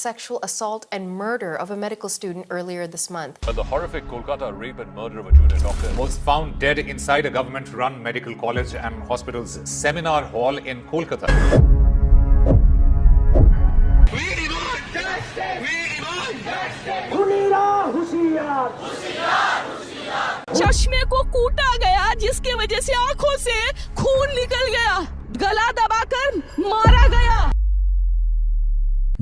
sexual assault and murder of a medical student earlier this month. But the horrific Kolkata rape and murder of a junior doctor was found dead inside a government-run medical college and hospital's seminar hall in Kolkata. चश्मे को कूटा गया जिसकी वजह से आंखों से खून निकल गया, गला दबाकर मारा गया।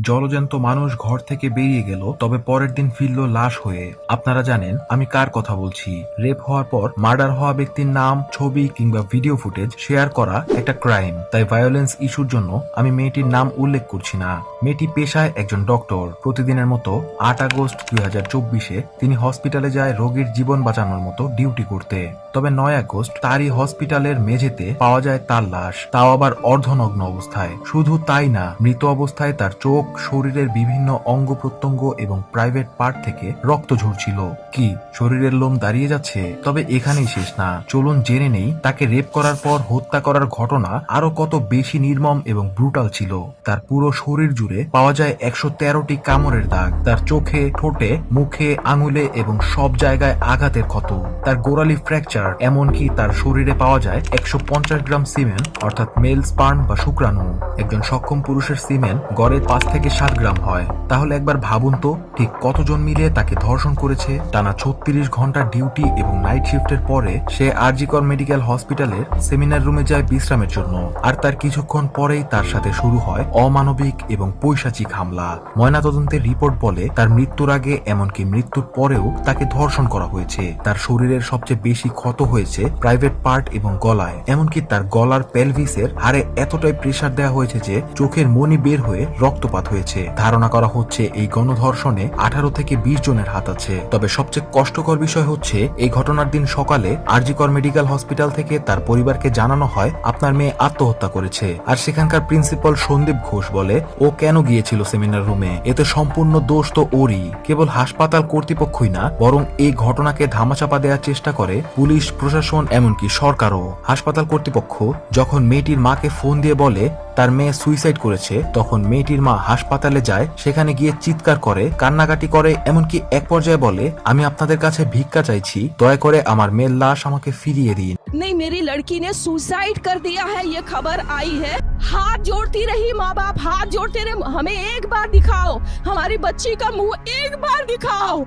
জলজ্যান্ত মানুষ ঘর থেকে বেরিয়ে গেল, তবে পরের দিন ফিরল লাশ হয়ে। আপনারা জানেন আমি কার কথা বলছি। রেপ হওয়ার পর মার্ডার হওয়া ব্যক্তির নাম, ছবি কিংবা ভিডিও ফুটেজ শেয়ার করা একটা ক্রাইম। তাই ভায়োলেন্স ইস্যুর জন্য আমি মেয়েটির নাম উল্লেখ করছি না। মেয়েটি পেশায় একজন ডক্টর। প্রতিদিনের মতো 8 আগস্ট 2024 তিনি হসপিটালে যায় রোগীর জীবন বাঁচানোর মতো ডিউটি করতে। তবে 9 আগস্ট তারই হসপিটালের মেঝেতে পাওয়া যায় তার লাশ, তাও আবার অর্ধনগ্ন অবস্থায়। শুধু তাই না, মৃত অবস্থায় তার চোখ, শরীরের বিভিন্ন অঙ্গ প্রত্যঙ্গ এবং প্রাইভেট পার্ট থেকে রক্ত ঝরছিল। কি শরীরের লোম দাঁড়িয়ে যাচ্ছে? তবে এখানেই শেষ না, চলুন জেনে নেই তাকে রেপ করার পর হত্যা করার ঘটনা আরো কত বেশি নির্মম এবং ব্রুটাল ছিল। তার পুরো শরীর জুড়ে পাওয়া যায় 113টি কামড়ের দাগ। তার চোখে, ঠোঁটে, মুখে, আঙুলে এবং সব জায়গায় আঘাতের ক্ষত। তার গোড়ালি ফ্র্যাকচার, এমনকি তার শরীরে পাওয়া যায় 150 গ্রাম সিমেন, অর্থাৎ মেল স্পার্ম বা শুক্রাণু। একজন সক্ষম পুরুষের সিমেন গড়ে 5 থেকে 7 গ্রাম হয়। তাহলে একবার ভাবুন তো ঠিক কতজন মিলে তাকে ধর্ষণ করেছে। টানা 36 ঘন্টা ডিউটি এবং নাইট শিফটের পরে সে আরজিকর মেডিকেল হসপিটালের সেমিনার রুমে যায় বিশ্রামের জন্য। আর তার কিছুক্ষণ পরেই তার সাথে শুরু হয় অমানবিক এবং পৈশাচিক হামলা। ময়নাতদন্তের রিপোর্ট বলে তার মৃত্যুর আগে এমনকি মৃত্যুর পরেও তাকে ধর্ষণ করা হয়েছে। তার শরীরের সবচেয়ে বেশি ক্ষত হয়েছে প্রাইভেট পার্ট এবং গলায়। এমনকি তার গলার পেলভিসের হাড়ে এতটাই প্রেসার দেওয়া হয়েছে যে চোখের মনি বের হয়ে রক্তপাত হয়েছে। ধারণা করা হচ্ছে এই গণধর্ষণে 18 থেকে 20 জনের হাত আছে। তবে সবচেয়ে কষ্টকর বিষয় হচ্ছে এই ঘটনার দিন সকালে আরজিকর মেডিকেল হসপিটাল থেকে তার পরিবারকে জানানো হয় আপনার মেয়ে আত্মহত্যা করেছে। আর সেখানকার প্রিন্সিপাল সন্দীপ ঘোষ বলে ও কেন গিয়েছিল সেমিনার রুমে, এতে সম্পূর্ণ দোষ তো ওরই। কেবল হাসপাতাল কর্তৃপক্ষই না, বরং এই ঘটনাকে ধামাচাপা দেওয়ার চেষ্টা করে পুলিশ, প্রশাসন, এমনকি সরকারও। হাসপাতাল কর্তৃপক্ষ যখন মেয়েটির মাকে ফোন দিয়ে বলে তার মেয়ে সুইসাইড করেছে, তখন মেয়েটির মা হাসপাতালে যায়, সেখানে গিয়ে চিৎকার করে, কান্নাকাটি করে, এমনকি এক পর্যায়ে বলে আমি আপনাদের কাছে ভিক্ষা চাইছি, দয়া করে আমার মেয়ের লাশ আমাকে ফিরিয়ে দিন। नहीं, मेरी लड़की ने सुसाइड कर दिया है, ये खबर आई है। हाथ जोड़ती रही माँ बाप, हाथ जोड़ते रहे, हमें एक बार दिखाओ, हमारी बच्ची का मुंह एक बार दिखाओ।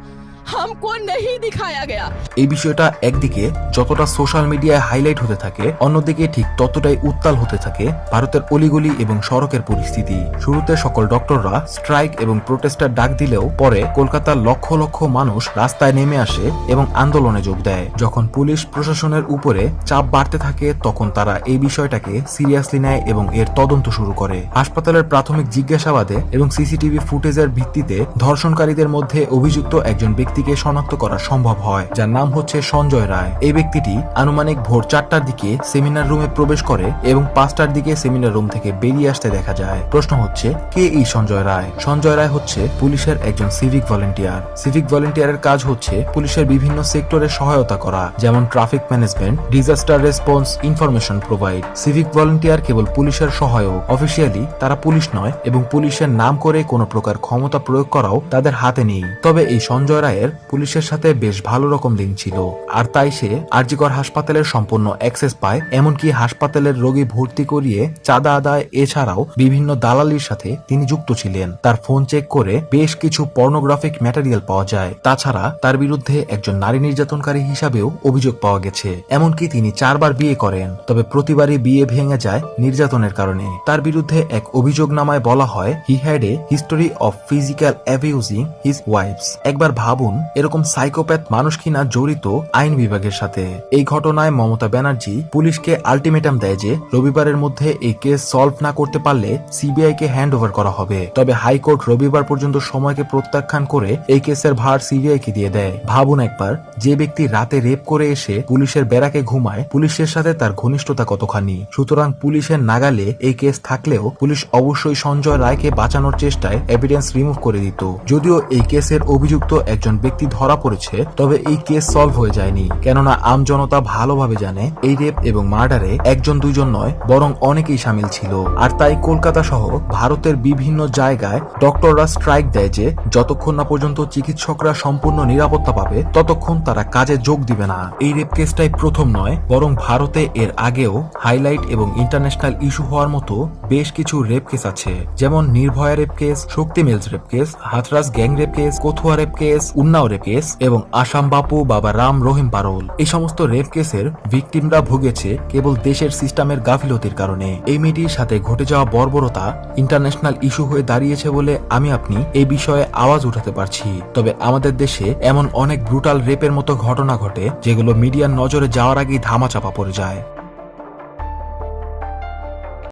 हमको नहीं दिखाया गया। এই বিষয়টা একদিকে যতটা সোশ্যাল মিডিয়ায় হাইলাইট হতে থাকে, অন্যদিকে ঠিক ততটাই উত্তাল হতে থাকে ভারতের অলিগলি এবং সড়কের পরিস্থিতি। শুরুতে সকল ডক্টররা স্ট্রাইক এবং প্রোটেস্টার ডাক দিলেও পরে কলকাতার লক্ষ লক্ষ মানুষ রাস্তায় নেমে আসে এবং আন্দোলনে যোগ দেয়। যখন পুলিশ প্রশাসনের উপরে চাপ বাড়তে থাকে, তখন তারা এই বিষয়টাকে সিরিয়াসলি নেয় এবং এর তদন্ত শুরু করে। হাসপাতালের প্রাথমিক জিজ্ঞাসাবাদে এবং সিসিটিভি ফুটেজের ভিত্তিতে ধর্ষণকারীদের মধ্যে অভিযুক্ত একজন ব্যক্তিকে শনাক্ত করা সম্ভব হয়, যার নাম হচ্ছে সঞ্জয় রায়। এই ব্যক্তিটি আনুমানিক ভোর 4টার দিকে সেমিনার রুমে প্রবেশ করে এবং 5টার দিকে সেমিনার রুম থেকে বেরিয়ে আসতে দেখা যায়। প্রশ্ন হচ্ছে কে এই সঞ্জয় রায়? সঞ্জয় রায় হচ্ছে পুলিশের একজন সিভিক ভলেন্টিয়ার। সিভিক ভলেন্টিয়ারের কাজ হচ্ছে পুলিশের বিভিন্ন সেক্টরে সহায়তা করা, যেমন traffic management, disaster response, information provide. Civic volunteer কেবল পুলিশের সহায়ক। অফিসিয়ালি তারা পুলিশ নয় এবং পুলিশের নাম করে কোনো প্রকার ক্ষমতা প্রয়োগ করাও তাদের হাতে নেই। তবে এই সঞ্জয় রায়ের পুলিশের সাথে বেশ ভালো রকম লিঙ্ক ছিল, আর তাই সে আরজিকর হাসপাতালের সম্পূর্ণ অ্যাক্সেস পায়। এমনকি হাসপাতালের রোগী ভর্তি করিয়ে চাঁদা আদায় এছাড়াও বিভিন্ন দালালির সাথে তিনি যুক্ত ছিলেন। তার ফোন চেক করে বেশ কিছু পর্নোগ্রাফিক ম্যাটেরিয়াল পাওয়া যায়। তাছাড়া তার বিরুদ্ধে একজন নারী নির্যাতনকারী হিসাবেও অভিযোগ পাওয়া গেছে। এমনকি তিনি 4 বার বিয়ে করেন, তবে প্রতিবারই বিয়ে ভেঙে যায় নির্যাতনের কারণে। তার বিরুদ্ধে এক অভিযোগনামায় বলা হয় he had a history of physical abusing his wife's. একবার ভাবুন এরকম সাইকোপ্যাথ মানুষ কিনা জড়িত আইন বিভাগের সাথে। এই ঘটনায় মমতা ব্যানার্জি পুলিশকে আলটিমেটাম দেয় যে রবিবারের মধ্যে এই কেস সলভ না করতে পারলে সিবিআই কে হ্যান্ড ওভার করা হবে। তবে হাইকোর্ট রবিবার পর্যন্ত সময়কে প্রত্যাখ্যান করে এই কেসের ভার সিবিআই কে দিয়ে দেয়। ভাবুন একবার, যে ব্যক্তি রাতে রেপ করে এসে পুলিশের ব্যারাকে ঘুমায়, পুলিশের সাথে তার ঘনিষ্ঠতা কতখানি। সুতরাং পুলিশের নাগালে এই কেস থাকলেও পুলিশ অবশ্যই সঞ্জয় রায়কে বাঁচানোর চেষ্টায় এভিডেন্স রিমুভ করে দিত। যদিও এই কেসের অভিযুক্ত একজন ব্যক্তি ধরা পড়েছে, তবে এই কেস সলভ হয়ে যায়নি, কেননা আমজনতা ভালোভাবে জানে এই রেপ এবং মার্ডারে একজন দুইজন নয় বরং অনেকেই সামিল ছিল। আর তাই কলকাতা সহ ভারতের বিভিন্ন জায়গায় ডক্টররা স্ট্রাইক দেয় যে যতক্ষণ না পর্যন্ত চিকিৎসকরা সম্পূর্ণ নিরাপত্তা পাবে ততক্ষণ তারা কাজে যোগ দিবে না। এই রেপ কেসটাই প্রথম নয়, বরং ভারতে এর আগেও হাইলাইট এবং ইন্টারন্যাশনাল ইস্যু হওয়ার মতো বেশ কিছু রেপ কেস আছে, যেমন Nirbhaya rape case, Shakti Mills rape case, Hathras gang rape case, Kathua rape case, Unnao rape case এবং আসাম বাপু বাবা রাম রহিম পারোল। এই সমস্ত রেপ কেসের ভিকটিমরা ভুগেছে কেবল দেশের সিস্টেমের গাফিলতির কারণে। এই মেয়েটির সাথে ঘটে যাওয়া বর্বরতা ইন্টারন্যাশনাল ইস্যু হয়ে দাঁড়িয়েছে বলে আপনি এই বিষয়ে আওয়াজ উঠাতে পারছি। তবে আমাদের দেশে এমন অনেক ব্রুটাল রেপের মতো ঘটনা ঘটে যেগুলো মিডিয়ার নজরে যাওয়ার আগেই ধামাচাপা পড়ে যায়।